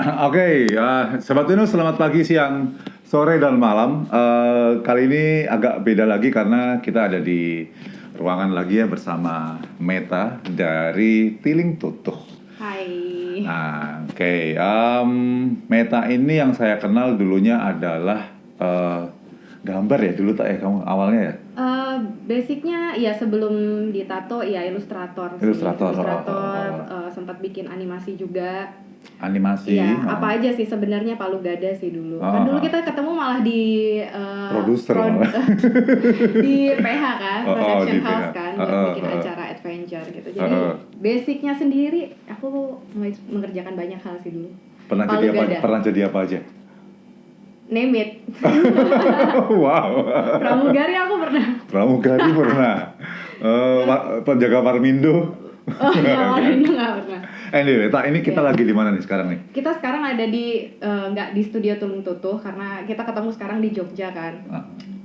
Oke, Sobat Tunus, selamat pagi, siang, sore, dan malam. Kali ini agak beda lagi karena kita ada di ruangan lagi ya bersama Meta dari Tiling Tutuh. Hai. Nah, oke, Meta ini yang saya kenal dulunya adalah gambar ya dulu tak ya kamu awalnya ya? Basicnya ya sebelum ditato ya ilustrator sih. Ilustrator. Sempat bikin animasi juga. Animasi. Iya, apa aja sih sebenarnya Palu Gada sih dulu. Kan dulu kita ketemu malah di Produser di PH kan, di production PH. house kan, buat bikin acara adventure gitu. Jadi basicnya sendiri aku mengerjakan banyak hal sih dulu. Pernah Palu jadi apa? Gada. Pernah jadi apa aja? Name it. Wow. Pramugari aku pernah. Pramugari pernah. Penjaga Parmindo. Oh enggak, Parmindo nggak pernah. Anyway, ini kita lagi di mana nih sekarang nih? Kita sekarang ada di nggak di studio Tulung Tutuh karena kita ketemu sekarang di Jogja kan.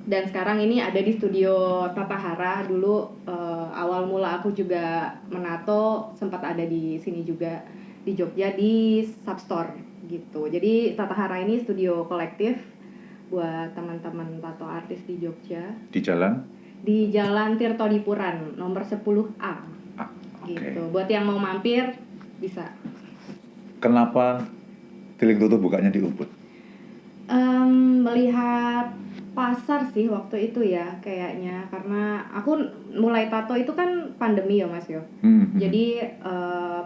Dan sekarang ini ada di studio Tatahara. Dulu awal mula aku juga menato sempat ada di sini juga di Jogja di Substore gitu. Jadi Tatahara ini studio kolektif buat teman-teman tato artis di Jogja. Di jalan? Di Jalan Tirtodipuran nomor 10A. Gitu. Buat yang mau mampir bisa. Kenapa Tiling Tutuh bukanya di Ubud? Melihat pasar sih waktu itu ya kayaknya, karena aku mulai tato itu kan pandemi ya Mas yo. Jadi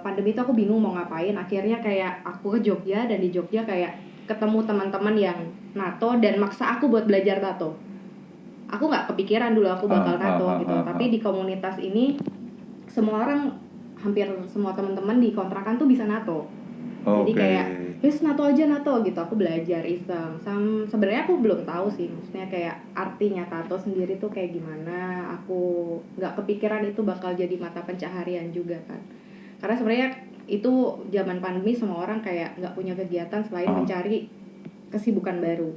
pandemi itu aku bingung mau ngapain. Akhirnya kayak aku ke Jogja, dan di Jogja kayak ketemu teman-teman yang nato dan maksa aku buat belajar tato. Aku nggak kepikiran dulu aku bakal tato gitu. Tapi di komunitas ini semua orang, hampir semua teman-teman di kontrakan tuh bisa nato. Jadi kayak yes nato aja nato gitu. Aku belajar iseng. Sebenarnya aku belum tahu sih, maksudnya kayak artinya tato sendiri tuh kayak gimana. Aku nggak kepikiran itu bakal jadi mata pencaharian juga kan. Karena sebenarnya itu zaman pandemi semua orang kayak nggak punya kegiatan selain mencari kesibukan baru.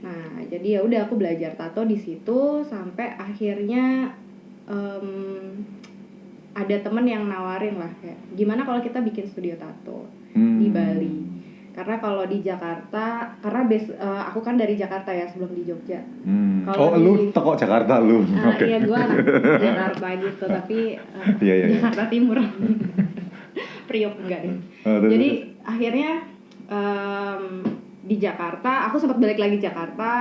Nah jadi ya udah aku belajar tato di situ sampai akhirnya ada temen yang nawarin lah kayak gimana kalau kita bikin studio tato di Bali. Karena kalau di Jakarta, karena aku kan dari Jakarta ya sebelum di Jogja. Lu toko Jakarta lu? Iya gue anak Jakarta gitu, tapi Jakarta Timur. Priok enggak deh. Jadi akhirnya di Jakarta, aku sempat balik lagi Jakarta,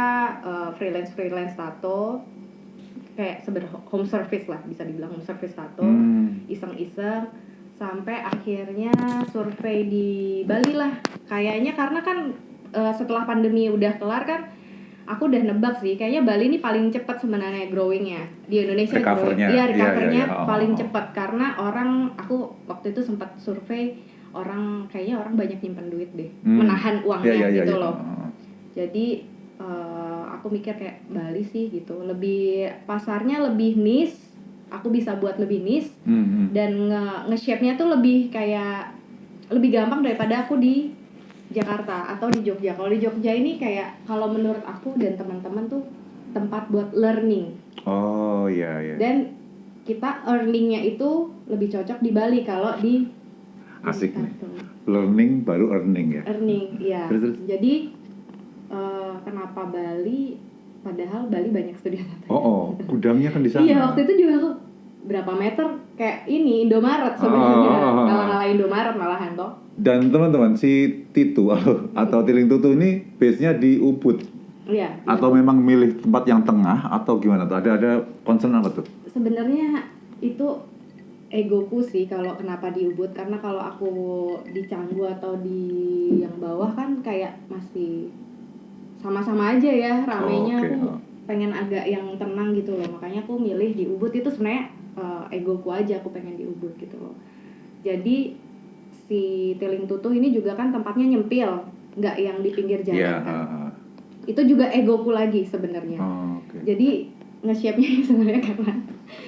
freelance tato. Kayak home service lah, bisa dibilang home service tato, iseng-iseng sampai akhirnya survei di Bali lah kayaknya, karena kan setelah pandemi udah kelar kan aku udah nebak sih kayaknya Bali ini paling cepat sebenarnya growingnya di Indonesia. Recovernya paling cepat karena aku waktu itu sempat survei kayaknya orang banyak nyimpen duit deh, menahan uangnya gitu loh. Jadi aku mikir kayak Bali sih gitu, lebih pasarnya lebih niche, aku bisa buat lebih niche dan nge-shape-nya tuh lebih kayak lebih gampang daripada aku di Jakarta atau di Jogja. Kalau di Jogja ini kayak kalau menurut aku dan teman-teman tuh tempat buat learning. Oh iya. Dan kita earningnya itu lebih cocok di Bali kalau di asik nih. Learning baru earning ya. Earning, iya. Jadi kenapa Bali? Padahal Bali banyak studio tato. Gudangnya kan di sana. Iya, waktu itu juga aku berapa meter kayak ini Indomaret sebenarnya. Ngalah-ngalah Indomaret malahan toh. Dan teman-teman, si Titu atau Tiling Tutuh ini base-nya di Ubud. Iya. Atau memang milih tempat yang tengah atau gimana tuh? Ada concern apa tuh? Sebenarnya itu egoku sih kalau kenapa di Ubud, karena kalau aku di Canggu atau di yang bawah kan kayak masih sama-sama aja ya ramenya. Aku pengen agak yang tenang gitu loh, makanya aku milih di Ubud. Itu sebenarnya egoku aja, aku pengen di Ubud gitu loh. Jadi si Tiling Tutuh ini juga kan tempatnya nyempil, nggak yang di pinggir jalan kan. Itu juga egoku lagi sebenarnya. Jadi nge-shape-nya sebenarnya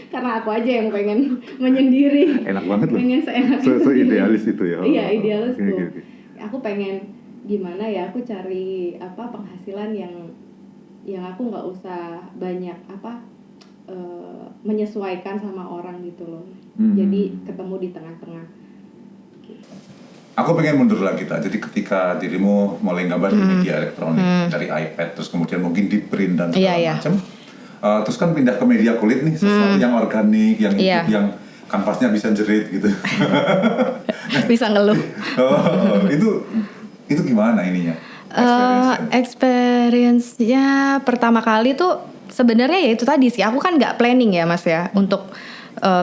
karena aku aja yang pengen menyendiri. Enak banget loh. Pengen seenak idealis itu ya. Iya, idealisku. Aku pengen gimana ya, aku cari penghasilan yang aku nggak usah banyak menyesuaikan sama orang gitu loh. Jadi ketemu di tengah-tengah gitu. Aku pengen mundur lagi Jadi ketika dirimu mulai gambar di media elektronik dari iPad, terus kemudian mungkin di print dan segala macam, terus kan pindah ke media kulit nih, sesuatu yang organik, yang hidup, yang kanvasnya bisa jerit gitu. Bisa ngeluh. Itu gimana ininya? Experience-nya pertama kali tuh sebenarnya ya itu tadi sih, aku kan nggak planning ya Mas ya untuk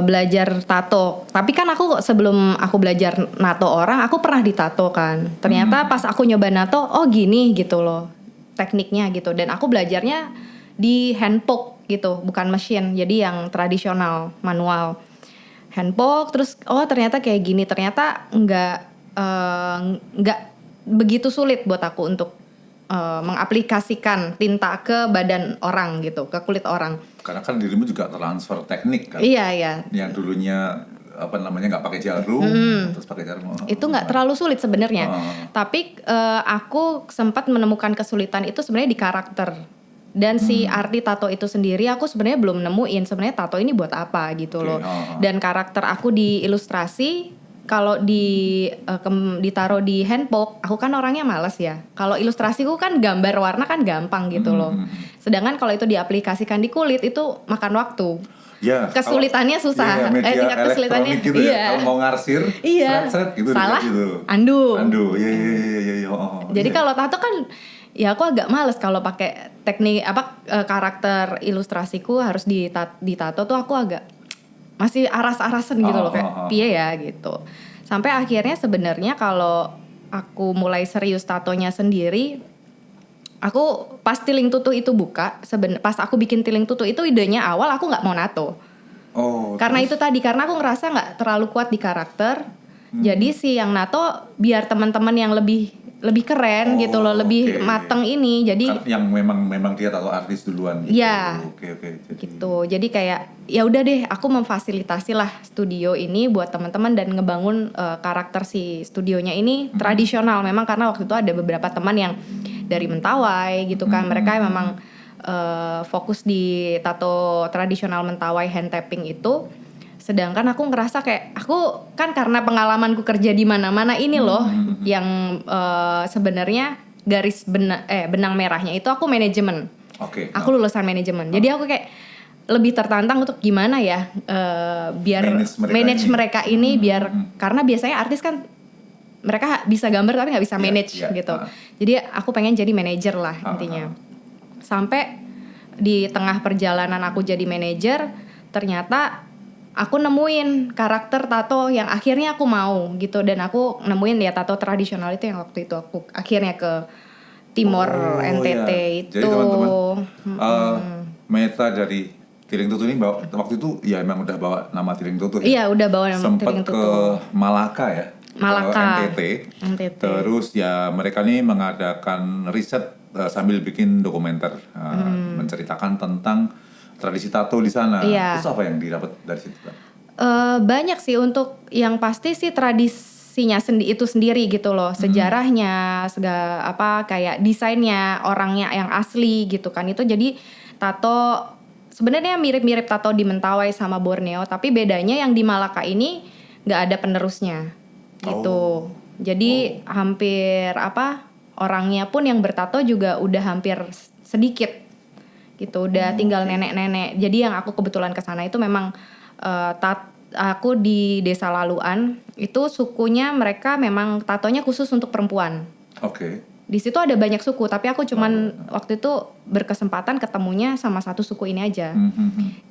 belajar tato. Tapi kan aku sebelum aku belajar nato orang, aku pernah ditato kan. Ternyata pas aku nyoba nato, oh gini gitu loh tekniknya gitu. Dan aku belajarnya di hand poke gitu, bukan mesin. Jadi yang tradisional, manual. Hand poke, terus oh ternyata kayak gini. Ternyata nggak begitu sulit buat aku untuk mengaplikasikan tinta ke badan orang gitu, ke kulit orang. Karena kan dirimu juga transfer teknik kan. Iya. Yang dulunya nggak pakai jarum, terus pakai jarum. Itu nggak terlalu sulit sebenarnya. Tapi aku sempat menemukan kesulitan itu sebenarnya di karakter. Dan si arti tato itu sendiri aku sebenarnya belum nemuin sebenarnya tato ini buat apa gitu loh. Dan karakter aku di ilustrasi kalau ditaruh di hand poke, aku kan orangnya malas ya. Kalau ilustrasiku kan gambar warna kan gampang gitu loh. Sedangkan kalau itu diaplikasikan di kulit itu makan waktu. Ya, kesulitannya susah. Tingkat kesulitannya gitu ya. Kalau mau ngarsir, seret gitu. Salah, gitu. Andu. Iya. Jadi kalau tato kan ya aku agak males kalau pakai teknik karakter ilustrasiku harus ditato tuh aku agak masih aras-arasan gitu loh kayak piye ya gitu. Sampai akhirnya sebenarnya kalau aku mulai serius tatonya sendiri, aku pas tiling tutu itu buka, pas aku bikin tiling tutu itu idenya awal aku nggak mau nato. Karena itu tadi, karena aku ngerasa nggak terlalu kuat di karakter. Jadi si yang nato biar teman-teman yang lebih keren gitu loh, lebih mateng ini. Jadi yang memang dia tato artis duluan gitu. Iya. Oke. Gitu. Jadi kayak ya udah deh, aku memfasilitasi lah studio ini buat teman-teman dan ngebangun karakter si studionya ini tradisional memang, karena waktu itu ada beberapa teman yang dari Mentawai gitu kan. Mereka memang fokus di tato tradisional Mentawai hand tapping itu. Sedangkan aku ngerasa kayak aku kan karena pengalamanku kerja di mana-mana ini loh yang sebenarnya garis benang merahnya itu aku manajemen. Aku lulusan manajemen. Jadi aku kayak lebih tertantang untuk gimana ya biar manage mereka ini biar karena biasanya artis kan mereka bisa gambar tapi nggak bisa manage gitu. Jadi aku pengen jadi manajer lah intinya. Sampai di tengah perjalanan aku jadi manajer, ternyata aku nemuin karakter tato yang akhirnya aku mau gitu, dan aku nemuin ya tato tradisional itu yang waktu itu aku akhirnya ke Timor NTT itu. Jadi teman-teman, Meta dari Tiling Tutu ini waktu itu ya emang udah bawa nama Tiling Tutu ya? Iya udah bawa nama Tiling Tutu. Sempat ke Malaka ya? Malaka. NTT. Terus ya mereka nih mengadakan riset sambil bikin dokumenter menceritakan tentang tradisi tato di sana. Terus apa yang didapat dari situ? Banyak sih, untuk yang pasti sih tradisinya itu sendiri gitu loh, sejarahnya, segala kayak desainnya orangnya yang asli gitu kan. Itu jadi tato sebenarnya mirip-mirip tato di Mentawai sama Borneo, tapi bedanya yang di Malaka ini nggak ada penerusnya gitu. Jadi hampir orangnya pun yang bertato juga udah hampir sedikit gitu, udah tinggal nenek-nenek. Jadi yang aku kebetulan kesana itu memang aku di Desa Laluan itu sukunya mereka memang tatonya khusus untuk perempuan. Di situ ada banyak suku, tapi aku cuman waktu itu berkesempatan ketemunya sama satu suku ini aja.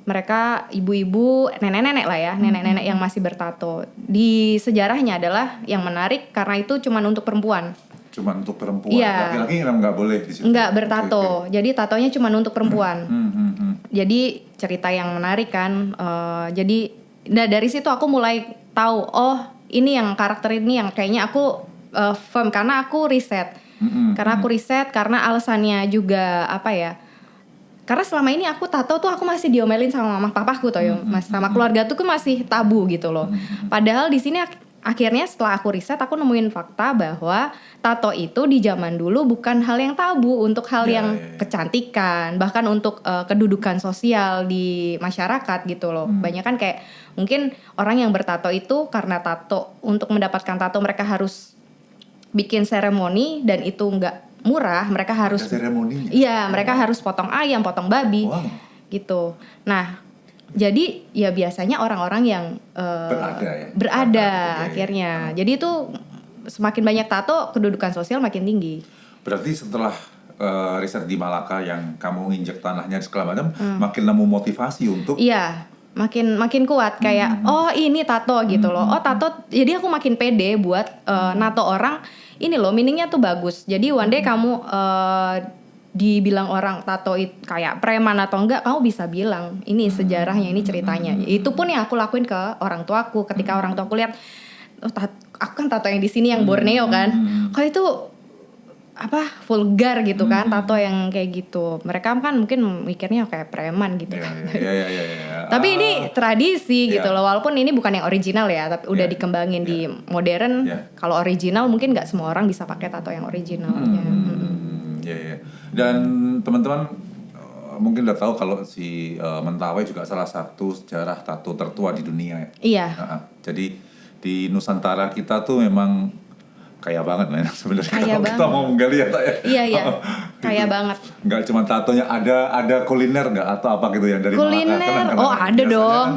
Mereka ibu-ibu, nenek-nenek lah ya, nenek-nenek yang masih bertato. Di sejarahnya adalah yang menarik karena itu cuman untuk perempuan. Cuman untuk perempuan, laki-laki memang nggak boleh di situ. Nggak bertato, jadi tatonya cuma untuk perempuan. Jadi cerita yang menarik kan. Jadi dari situ aku mulai tahu, ini yang karakter ini yang kayaknya aku firm karena aku riset. Karena alasannya juga karena selama ini aku tato tuh aku masih diomelin sama mama papaku tuh ya, sama keluarga tuh masih tabu gitu loh. Padahal di sini akhirnya setelah aku riset aku nemuin fakta bahwa tato itu di zaman dulu bukan hal yang tabu untuk hal yang kecantikan, bahkan untuk kedudukan sosial di masyarakat gitu loh. Banyak kan kayak mungkin orang yang bertato itu karena tato, untuk mendapatkan tato mereka harus bikin seremoni dan itu nggak murah, mereka harus seremoninya. Iya, mereka harus potong ayam, potong babi. Gitu. Nah, jadi ya biasanya orang-orang yang berada akhirnya. Jadi itu semakin banyak tato, kedudukan sosial makin tinggi. Berarti setelah riset di Malaka yang kamu injek tanahnya segala macam, makin nemu motivasi untuk makin kuat kayak oh ini tato gitu loh. Oh tato, jadi aku makin pede buat nato orang. Ini loh meaningnya tuh bagus. Jadi one day kamu dibilang orang tato kayak preman atau enggak, kamu bisa bilang ini sejarahnya, ini ceritanya. Itu pun yang aku lakuin ke orang tuaku ketika orang tuaku lihat aku kan tato yang di sini yang Borneo kan, kalau itu vulgar gitu kan, tato yang kayak gitu. Mereka kan mungkin mikirnya kayak preman gitu kan. Tapi ini tradisi gitu loh, walaupun ini bukan yang original ya, tapi udah dikembangin di modern. Kalau original mungkin nggak semua orang bisa pakai tato yang original. Dan teman-teman mungkin udah tahu kalau si Mentawai juga salah satu sejarah tato tertua di dunia ya. Iya. Jadi di Nusantara kita tuh memang kaya banget lah sebenarnya kalau kita mau menggali ya. Iya. Kaya banget. Nggak cuma tatonya, ada kuliner nggak atau apa gitu yang dari kuliner. Malaka? Ada dong.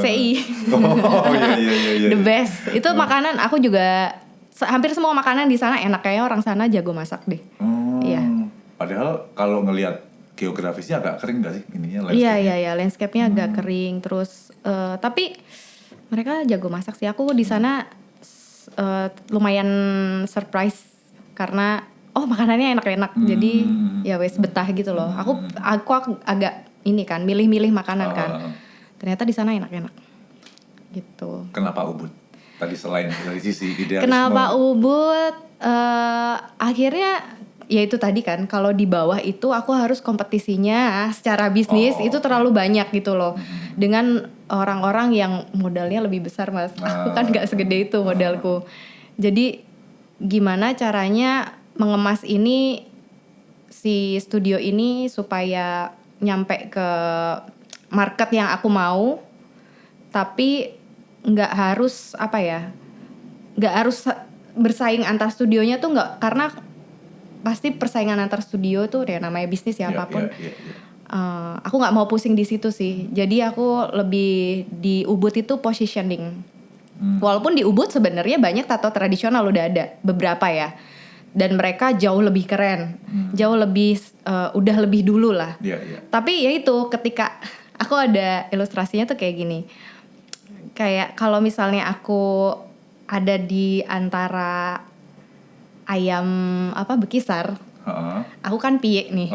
CI. Iya. The best. Itu makanan aku juga hampir semua makanan di sana enak, kayaknya orang sana jago masak deh. Iya. Padahal kalau ngelihat geografisnya agak kering nggak sih ininya? Iya, landscape-nya agak kering. Terus tapi mereka jago masak sih. Aku di sana lumayan surprise karena makanannya enak-enak. Jadi ya wes betah gitu loh. Aku agak ini kan milih-milih makanan kan. Ternyata di sana enak-enak. Gitu. Kenapa Ubud? Tadi selain dari sisi idealisme. Kenapa Ubud? Akhirnya ya itu tadi kan, kalau di bawah itu aku harus kompetisinya secara bisnis itu terlalu banyak gitu loh, dengan orang-orang yang modalnya lebih besar mas. Aku kan nggak segede itu modalku. Jadi gimana caranya mengemas ini, si studio ini supaya nyampe ke market yang aku mau, tapi nggak harus nggak harus bersaing antar studionya tuh nggak, karena pasti persaingan antar studio tuh ya namanya bisnis ya apapun. Aku nggak mau pusing di situ sih. Jadi aku lebih di Ubud itu positioning. Walaupun di Ubud sebenarnya banyak tato tradisional udah ada beberapa ya, dan mereka jauh lebih keren, jauh lebih udah lebih dulu lah. Tapi ya itu ketika aku ada ilustrasinya tuh kayak gini. Kayak kalau misalnya aku ada di antara ayam bekisar, aku kan piye nih.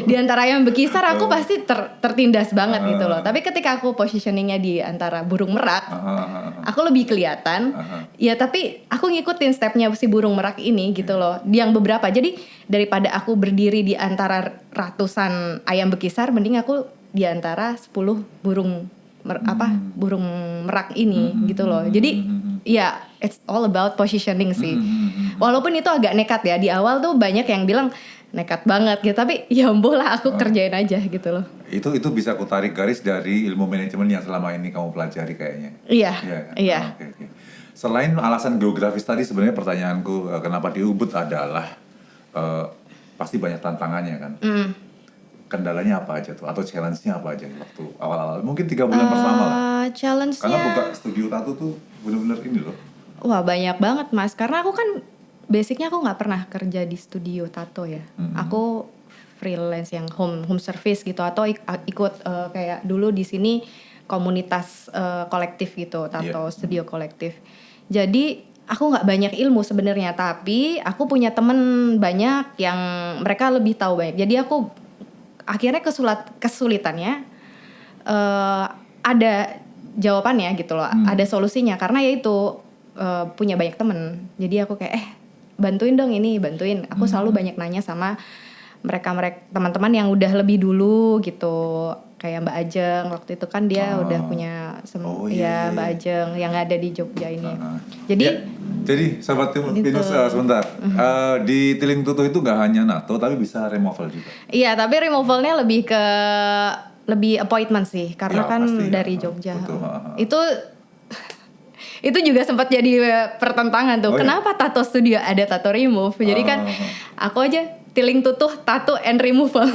Di antara ayam bekisar aku pasti tertindas banget gitu loh. Tapi ketika aku positioningnya di antara burung merak, aku lebih kelihatan. Ya tapi aku ngikutin stepnya si burung merak ini gitu loh. Yang beberapa. Jadi daripada aku berdiri di antara ratusan ayam bekisar, mending aku di antara 10 burung burung merak ini gitu loh. Jadi ya it's all about positioning sih. Walaupun itu agak nekat ya, di awal tuh banyak yang bilang nekat banget gitu, tapi ya lah aku kerjain aja gitu loh. Itu bisa aku tarik garis dari ilmu manajemen yang selama ini kamu pelajari kayaknya. Iya. Okay. Selain alasan geografis tadi, sebenarnya pertanyaanku kenapa di Ubud adalah pasti banyak tantangannya kan. Kendalanya apa aja tuh, atau challenge-nya apa aja waktu awal-awal? Mungkin 3 bulan pertama lah. Challenge-nya, karena buka studio tato tuh bener-bener ini loh. Wah banyak banget mas, karena aku kan basicnya aku nggak pernah kerja di studio tato ya. Aku freelance yang home service gitu, atau ikut kayak dulu di sini komunitas kolektif gitu, tato studio kolektif. Jadi aku nggak banyak ilmu sebenarnya, tapi aku punya temen banyak yang mereka lebih tahu banyak. Jadi aku akhirnya kesulitannya ada jawabannya gitu loh, ada solusinya, karena ya itu punya banyak temen. Jadi aku kayak bantuin dong ini, bantuin. Aku selalu banyak nanya sama mereka teman-teman yang udah lebih dulu gitu. kayak Mbak Ajeng waktu itu kan dia udah punya Mbak Ajeng yang ada di Jogja ini. Jadi sahabat Pinus sebentar, di Tiling Tutuh itu nggak hanya nato tapi bisa removal juga. Iya, tapi removalnya lebih appointment sih karena kan dari Jogja. Itu juga sempat jadi pertentangan tuh. Kenapa tato studio ada tato remove? Jadi kan aku aja Tiling Tutuh tato and removal.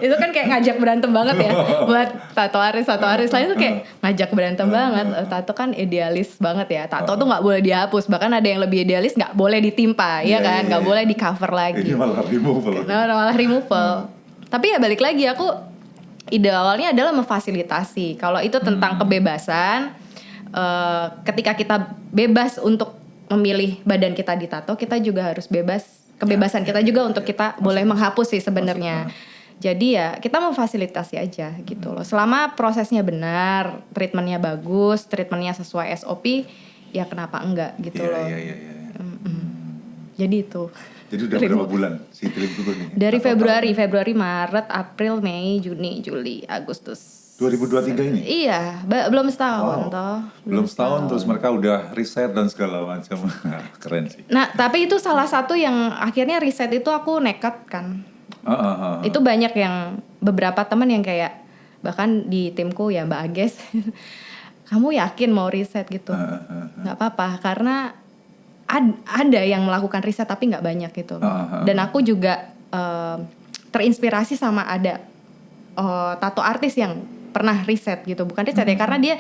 Itu kan kayak ngajak berantem banget ya buat tato artis lain tuh kayak ngajak berantem banget. Tato kan idealis banget ya. Tato tuh nggak boleh dihapus, bahkan ada yang lebih idealis nggak boleh ditimpa, ya kan? Nggak boleh di cover lagi. Ini malah removal. Malah removal. Tapi ya balik lagi, aku ide awalnya adalah memfasilitasi. Kalau itu tentang kebebasan, ketika kita bebas untuk memilih badan kita ditato, kita juga harus kebebasan kita juga untuk kita boleh menghapus sih sebenarnya. Jadi ya kita memfasilitasi aja gitu loh. Selama prosesnya benar, treatmentnya bagus, treatmentnya sesuai SOP, ya kenapa enggak gitu loh. Jadi itu. Jadi udah berapa bulan si Tiling Tutuh nih? Dari Februari, Maret, April, Mei, Juni, Juli, Agustus. 2023 ini? Iya, belum setahun toh. Belum setahun terus mereka udah riset dan segala macam. Keren sih. Nah, tapi itu salah satu yang akhirnya riset itu aku nekat kan. Itu banyak yang beberapa teman yang kayak bahkan di timku ya Mbak Ages, kamu yakin mau riset gitu? Nggak apa-apa karena ada yang melakukan riset tapi nggak banyak gitu. Dan aku juga terinspirasi sama ada tato artis yang pernah riset gitu, bukan riset ya karena dia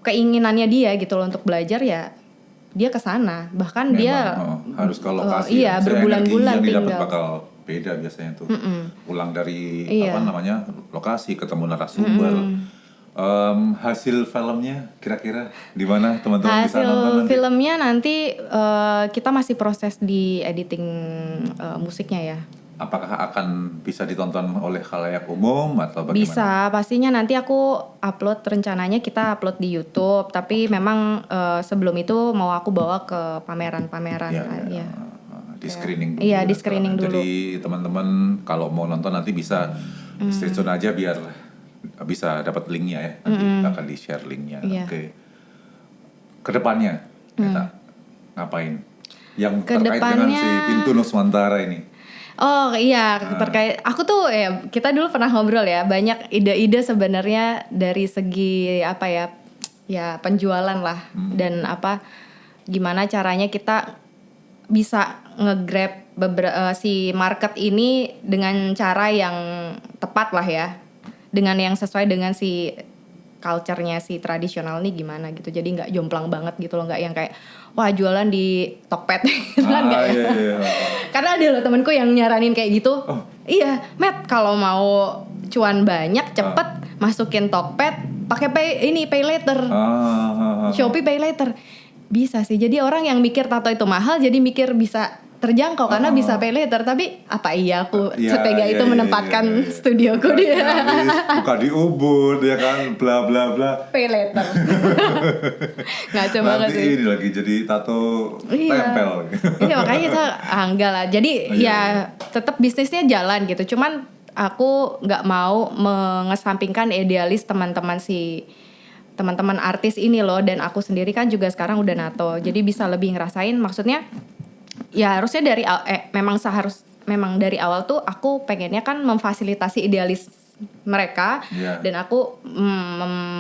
keinginannya dia gitu loh untuk belajar ya dia kesana, bahkan memang, dia harus ke lokasi berbulan-bulan tinggal. Bakal beda biasanya tuh pulang dari lokasi ketemu narasumber. Hasil filmnya kira-kira di mana teman-teman bisa nonton nanti? Hasil filmnya nanti kita masih proses di editing musiknya ya. Apakah akan bisa ditonton oleh khalayak umum atau bagaimana? Bisa, pastinya nanti aku rencananya kita upload di YouTube, tapi memang sebelum itu mau aku bawa ke pameran-pameran. Di screening dulu. Iya, di screening dulu. Jadi teman-teman kalau mau nonton nanti bisa stay tune aja biar bisa dapat linknya ya. Nanti akan di-share linknya. Oke. Kedepannya kita ngapain? Yang terkait dengan si Pintu Nuswantara ini. Oh iya, terkait aku tuh ya kita dulu pernah ngobrol ya, banyak ide-ide sebenarnya dari segi apa ya penjualan lah dan gimana caranya kita bisa nge-grab si market ini dengan cara yang tepat lah ya, dengan yang sesuai dengan si culture-nya si tradisional nih gimana gitu. Jadi nggak jomplang banget gitu loh, nggak yang kayak wah jualan di Tokped gitu kan nggak ya. Karena ada loh temanku yang nyaranin kayak gitu. Iya, Matt kalau mau cuan banyak cepet masukin Tokped pakai pay later. Shopee pay later. Bisa sih. Jadi orang yang mikir tato itu mahal jadi mikir bisa terjangkau karena bisa pay later, tapi apa iya aku setega itu menempatkan studioku dia buka di Ubud ya kan bla bla bla pay later ngaco banget sih. Ini lagi jadi tato tempel. Iya makanya kita enggak lah, jadi ya tetap bisnisnya jalan gitu, cuman aku nggak mau mengesampingkan idealis teman-teman artis ini loh, dan aku sendiri kan juga sekarang udah nato, jadi bisa lebih ngerasain. Maksudnya ya harusnya memang dari awal tuh aku pengennya kan memfasilitasi idealis mereka dan aku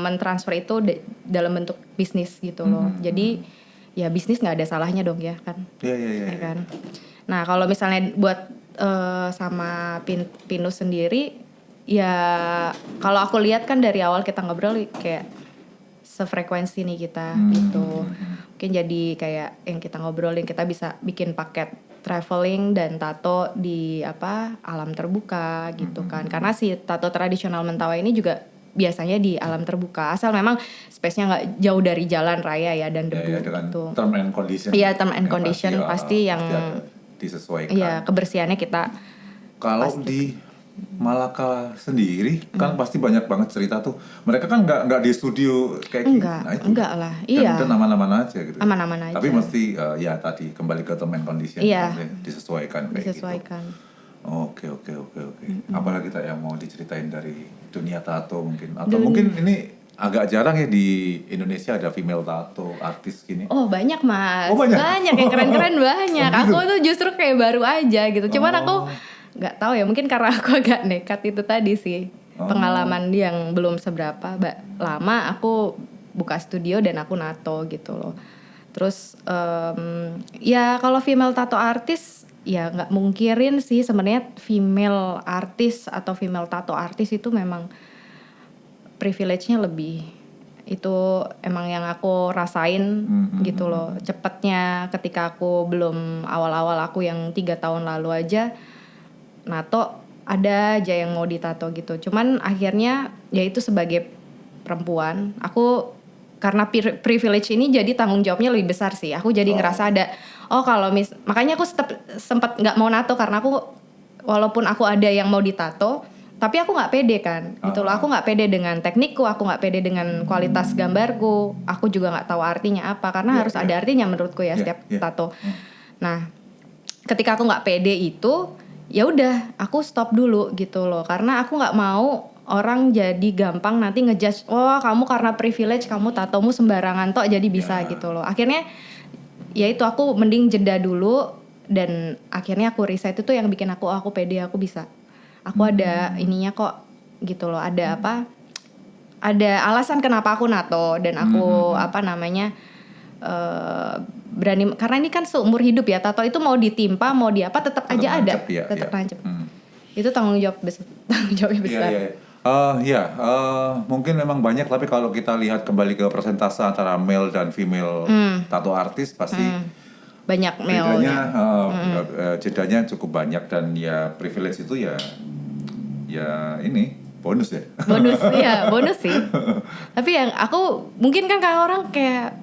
mentransfer itu dalam bentuk bisnis gitu loh. Jadi ya bisnis nggak ada salahnya dong ya kan. Ya kan. Nah kalau misalnya buat sama Pinus sendiri ya kalau aku lihat kan dari awal kita ngobrol kayak sefrekuensi nih kita gitu. Mungkin jadi kayak yang kita ngobrolin, kita bisa bikin paket traveling dan tato di alam terbuka gitu kan. Karena si tato tradisional Mentawai ini juga biasanya di alam terbuka, asal memang space-nya nggak jauh dari jalan raya ya dan debu gitu. Term and condition. Iya, term and condition pasti yang disesuaikan. Iya, kebersihannya kita. Kalau di Malaka sendiri kan pasti banyak banget cerita tuh. Mereka kan nggak di studio kayak enggak lah. Iya. Dan aman-aman aja gitu. Aman-aman aja. Tapi mesti tadi kembali ke term and condition. Iya. Disesuaikan kayak gitu. Oke. Apalagi tak yang mau diceritain dari dunia tato mungkin? Atau mungkin ini agak jarang ya di Indonesia ada female tato artis gini. Oh banyak Mas, Oh, banyak? banyak yang keren-keren banyak. Oh, gitu? Aku tuh justru kayak baru aja gitu. Cuman aku nggak tahu ya, mungkin karena aku agak nekat itu tadi sih. Pengalaman yang belum seberapa lama aku buka studio dan aku nato gitu loh. Terus ya kalau female tato artis ya nggak mungkirin sih sebenarnya. Female artis atau female tato artis itu memang privilege-nya lebih. Itu emang yang aku rasain gitu loh. Cepetnya ketika aku belum awal-awal aku yang 3 tahun lalu aja nato, ada aja yang mau ditato gitu. Cuman akhirnya ya itu sebagai perempuan, aku karena privilege ini jadi tanggung jawabnya lebih besar sih. Aku jadi ngerasa ada kalau makanya aku sempat nggak mau nato karena aku walaupun aku ada yang mau ditato, tapi aku nggak pede kan gitu loh. Aku nggak pede dengan teknikku, aku nggak pede dengan kualitas gambarku, aku juga nggak tahu artinya apa karena harus ada artinya menurutku ya setiap tato. Nah ketika aku nggak pede itu ya udah aku stop dulu gitu loh, karena aku nggak mau orang jadi gampang nanti ngejudge, kamu karena privilege kamu tatomu sembarangan tok jadi bisa gitu loh. Akhirnya ya itu aku mending jeda dulu, dan akhirnya aku riset itu yang bikin aku pede, aku bisa, aku ada ininya kok gitu loh, ada ada alasan kenapa aku nato dan aku berani, karena ini kan seumur hidup ya, tato itu mau ditimpa mau di apa tetap aja nancep, ada tetap nancep. Itu tanggung jawabnya besar. Mungkin memang banyak, tapi kalau kita lihat kembali ke persentase antara male dan female tato artis pasti banyak male-nya. Jedanya cukup banyak, dan ya privilege itu ya ini bonus ya. Bonus sih. Tapi yang aku mungkin kan kayak orang kayak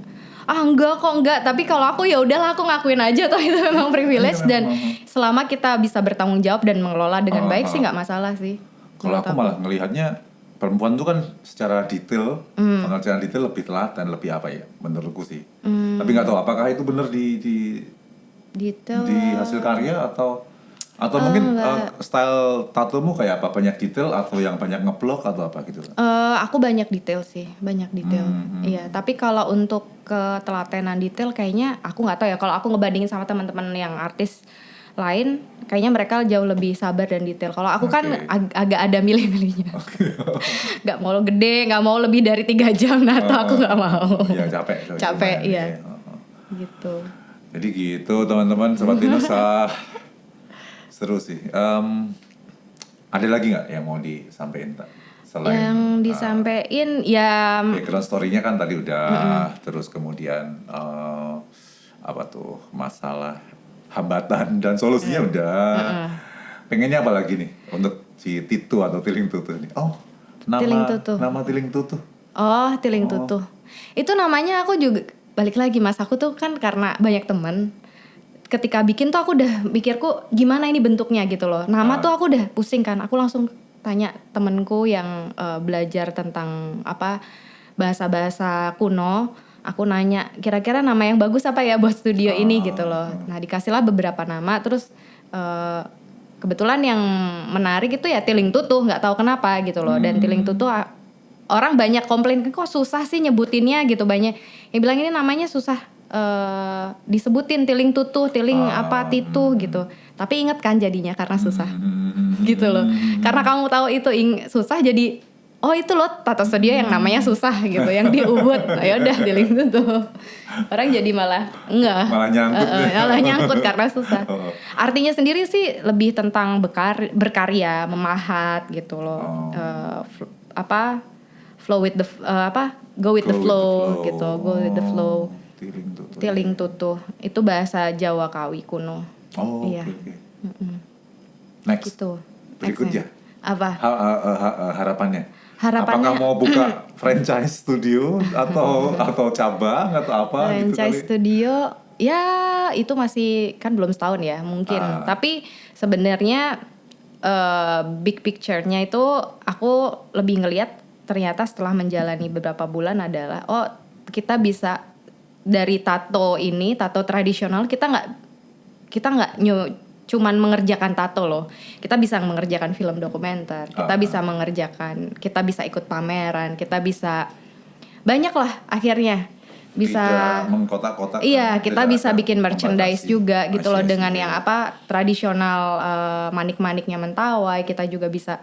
enggak, tapi kalau aku ya udahlah aku ngakuin aja toh itu memang privilege, dan selama kita bisa bertanggung jawab dan mengelola dengan baik sih nggak masalah sih. Kalau aku malah ngelihatnya perempuan tuh kan secara detail, pengerjaan detail lebih telaten, lebih apa ya menurutku sih. Tapi nggak tahu apakah itu benar di detail di hasil karya atau mungkin style tatomu kayak apa, banyak detail atau yang banyak ngeblok atau apa gitu? Aku banyak detail sih, banyak detail. Iya, tapi kalau untuk ketelatenan detail kayaknya aku nggak tahu ya. Kalau aku ngebandingin sama teman-teman yang artis lain, kayaknya mereka jauh lebih sabar dan detail. Kalau aku kan agak ada milih-milihnya. Nggak mau gede, nggak mau lebih dari 3 jam nato, aku nggak mau. Iya capek iya. Gitu. Jadi gitu teman-teman, Sobat Tinusa. Seru sih. Ada lagi nggak yang mau disampaikan selain yang disampaikan ya background story-nya kan tadi udah, terus kemudian masalah hambatan dan solusinya udah. Pengennya apa lagi nih untuk si Titu atau Tiling Tutu ini? Nama Tiling Tutu. Tiling Tutu. Itu namanya aku juga balik lagi Mas, aku tuh kan karena banyak teman. Ketika bikin tuh aku udah mikirku gimana ini bentuknya gitu loh. Nama tuh aku udah pusing kan. Aku langsung tanya temenku yang belajar tentang bahasa-bahasa kuno. Aku nanya kira-kira nama yang bagus apa ya buat studio ini gitu loh. Nah dikasihlah beberapa nama. Terus kebetulan yang menarik itu ya Tiling Tutu. Gak tahu kenapa gitu loh. Dan Tiling Tutu orang banyak komplain, kok susah sih nyebutinnya gitu. Banyak yang bilang ini namanya susah disebutin, Tiling Tutu, Tiling Titu gitu. Tapi inget kan jadinya karena susah gitu loh. Karena kamu tahu itu susah, jadi itu loh tato studio yang namanya susah gitu, yang di Ubud. Ya udah Tiling Tutu. Orang jadi malah nyangkut karena susah. Artinya sendiri sih lebih tentang berkarya, memahat gitu loh. Flow with the go with the flow gitu, go with the flow. Tiling Tutu itu bahasa Jawa Kawi kuno. Iya. Okay. Next. Gitu. Berikutnya. Apa? Harapannya. Harapannya. Apakah mau buka franchise studio atau cabang atau apa? Franchise gitu studio, ya itu masih kan belum setahun ya mungkin. Tapi sebenarnya big picture-nya itu aku lebih ngelihat ternyata setelah menjalani beberapa bulan adalah kita bisa dari tato tradisional, kita nggak cuman mengerjakan tato loh. Kita bisa mengerjakan film dokumenter, kita bisa kita bisa ikut pameran, kita bisa banyak lah akhirnya. Bisa tidak mengkotak-kotak. Iya, kita bisa bikin merchandise juga gitu loh dengan yang tradisional, manik-maniknya Mentawai. Kita juga bisa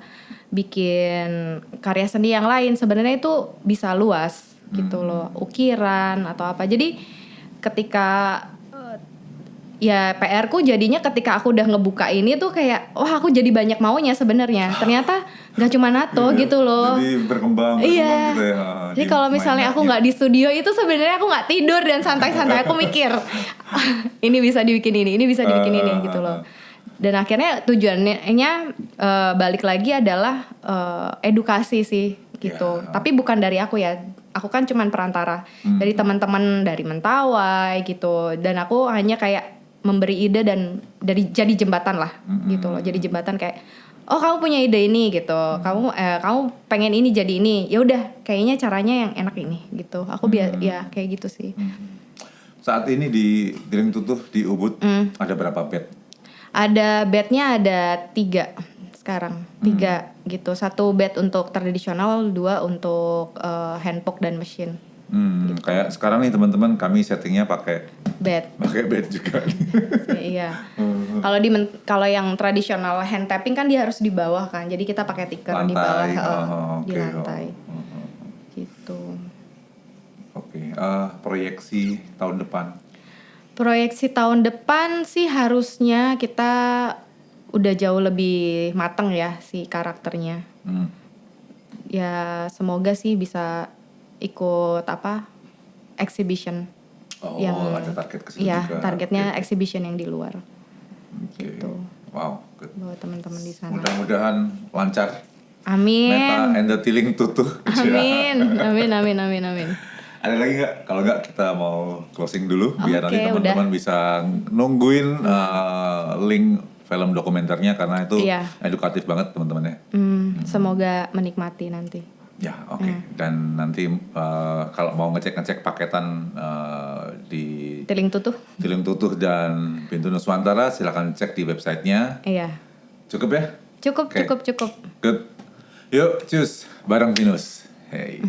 bikin karya seni yang lain. Sebenarnya itu bisa luas gitu loh, ukiran atau apa. Jadi ketika ya PR-ku jadinya ketika aku udah ngebuka ini tuh kayak wah aku jadi banyak maunya sebenarnya. Ternyata nggak cuma nato gitu loh. Jadi berkembang iya. gitu ya. Jadi kalau misalnya aku nggak di studio itu sebenarnya aku nggak tidur dan santai-santai aku mikir ini bisa dibikin ini bisa dibikin ini gitu loh. Dan akhirnya tujuannya balik lagi adalah edukasi sih gitu. Tapi bukan dari aku ya. Aku kan cuman perantara dari teman-teman dari Mentawai gitu. Dan aku hanya kayak memberi ide dan jadi jembatan lah gitu loh. Jadi jembatan kayak oh kamu punya ide ini gitu. Kamu pengen ini jadi ini. Ya udah kayaknya caranya yang enak ini gitu. Aku ya kayak gitu sih. Saat ini di Tiling Tutuh di Ubud ada berapa bed? Ada bednya ada 3 sekarang 3 gitu. 1 bed untuk tradisional, 2 untuk handpoke dan mesin. Gitu. Kayak sekarang nih teman-teman kami settingnya pakai bed juga. Iya. Kalau yang tradisional hand tapping kan dia harus di bawah kan. Jadi kita pakai tikar di bawah di lantai. Gitu. Oke. Proyeksi tahun depan. Proyeksi tahun depan sih harusnya kita udah jauh lebih mateng ya si karakternya. Ya semoga sih bisa ikut exhibition. Yang ada target ke situ ya, juga. Targetnya exhibition yang di luar. Gitu. Wow, good. Buat teman-teman di sana. Mudah-mudahan lancar. Amin. Meta and the Tiling Tutuh. Amin. Ada lagi nggak? Kalau nggak kita mau closing dulu biar nanti teman-teman bisa nungguin link film dokumenternya karena itu edukatif banget teman-teman ya. Semoga menikmati nanti. Ya oke. Dan nanti kalau mau ngecek paketan di Tiling Tutuh dan Pintu Nuswantara silakan cek di websitenya. Iya. Cukup ya? Cukup. Good. Yuk, cus bareng Pinus. Hey.